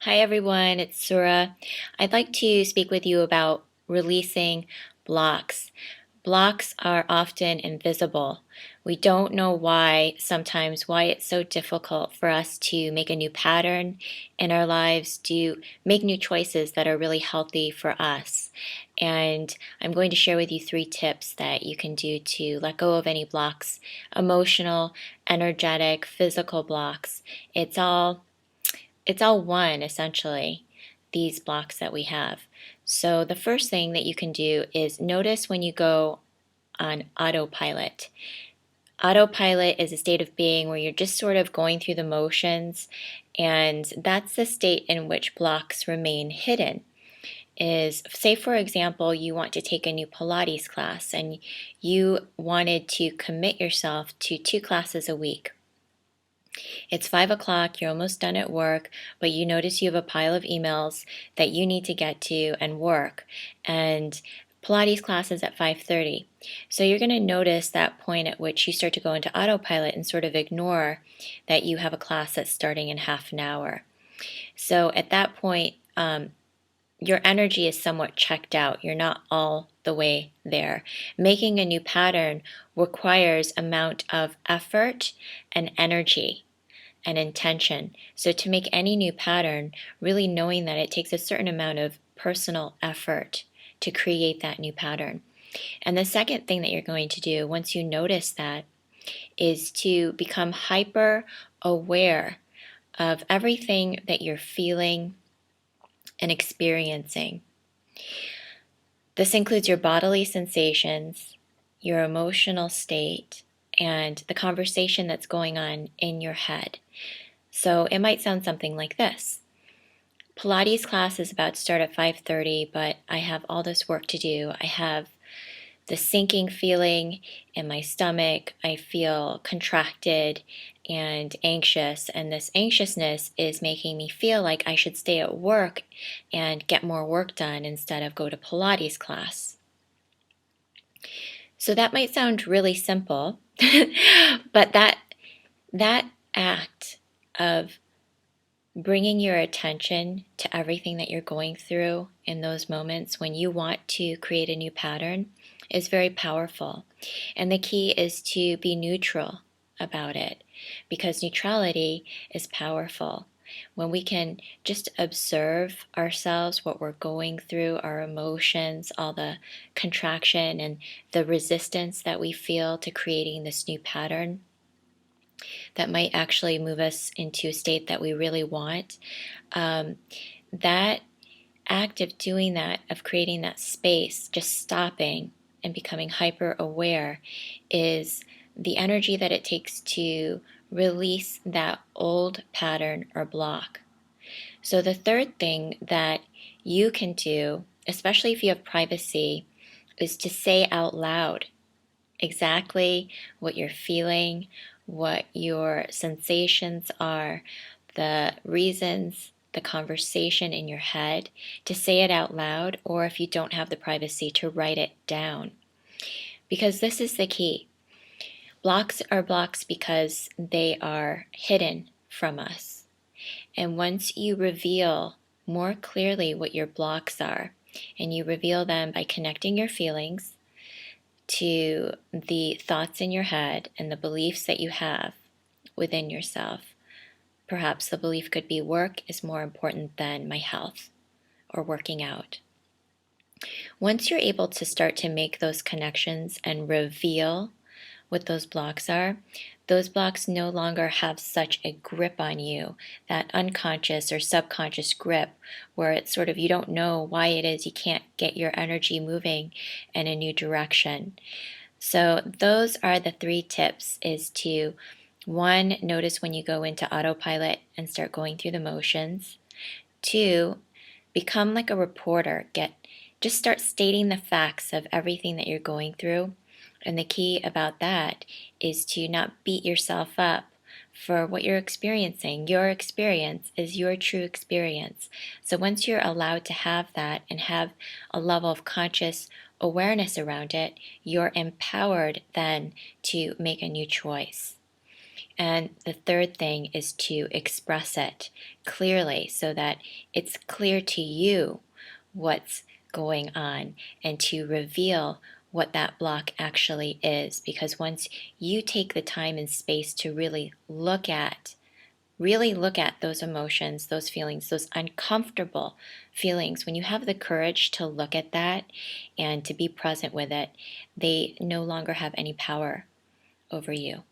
Hi everyone, it's Sura. I'd like to speak with you about releasing blocks. Blocks are often invisible. We don't know why it's so difficult for us to make a new pattern in our lives, to make new choices that are really healthy for us. And I'm going to share with you 3 tips that you can do to let go of any blocks, emotional, energetic, physical blocks. It's all one, essentially, these blocks that we have. So the first thing that you can do is notice when you go on autopilot. Autopilot is a state of being where you're just sort of going through the motions, and that's the state in which blocks remain hidden. Is, say, for example, you want to take a new Pilates class and you wanted to commit yourself to 2 classes a week. It's 5 o'clock, you're almost done at work, but you notice you have a pile of emails that you need to get to and work. And Pilates class is at 5:30. So you're going to notice that point at which you start to go into autopilot and sort of ignore that you have a class that's starting in half an hour. So at that point, your energy is somewhat checked out. You're not all the way there. Making a new pattern requires amount of effort and energy and intention. So to make any new pattern, really knowing that it takes a certain amount of personal effort to create that new pattern. And the second thing that you're going to do once you notice that is to become hyper aware of everything that you're feeling and experiencing. This includes your bodily sensations, your emotional state, and the conversation that's going on in your head. So it might sound something like this. Pilates class is about to start at 5:30, but I have all this work to do. I have the sinking feeling in my stomach. I feel contracted and anxious, and this anxiousness is making me feel like I should stay at work and get more work done instead of go to Pilates class. So that might sound really simple, but that act of bringing your attention to everything that you're going through in those moments when you want to create a new pattern is very powerful. And the key is to be neutral about it, because neutrality is powerful. When we can just observe ourselves, what we're going through, our emotions, all the contraction and the resistance that we feel to creating this new pattern, that might actually move us into a state that we really want. That act of doing that, of creating that space, just stopping and becoming hyper aware, is the energy that it takes to release that old pattern or block. So, the third thing that you can do, especially if you have privacy, is to say out loud exactly what you're feeling, what your sensations are, the reasons, the conversation in your head, to say it out loud, or if you don't have the privacy, to write it down. Because this is the key. Blocks are blocks because they are hidden from us. And once you reveal more clearly what your blocks are, and you reveal them by connecting your feelings to the thoughts in your head and the beliefs that you have within yourself. Perhaps the belief could be work is more important than my health or working out. Once you're able to start to make those connections and reveal what those blocks are, those blocks no longer have such a grip on you, that unconscious or subconscious grip, where it's sort of you don't know why it is you can't get your energy moving in a new direction. So those are the 3 tips, is to, 1, notice when you go into autopilot and start going through the motions. 2, become like a reporter. Just start stating the facts of everything that you're going through. And the key about that is to not beat yourself up for what you're experiencing. Your experience is your true experience. So once you're allowed to have that and have a level of conscious awareness around it, you're empowered then to make a new choice. And the third thing is to express it clearly so that it's clear to you what's going on and to reveal what that block actually is. Because once you take the time and space to really look at those emotions, those feelings, those uncomfortable feelings, when you have the courage to look at that and to be present with it, they no longer have any power over you.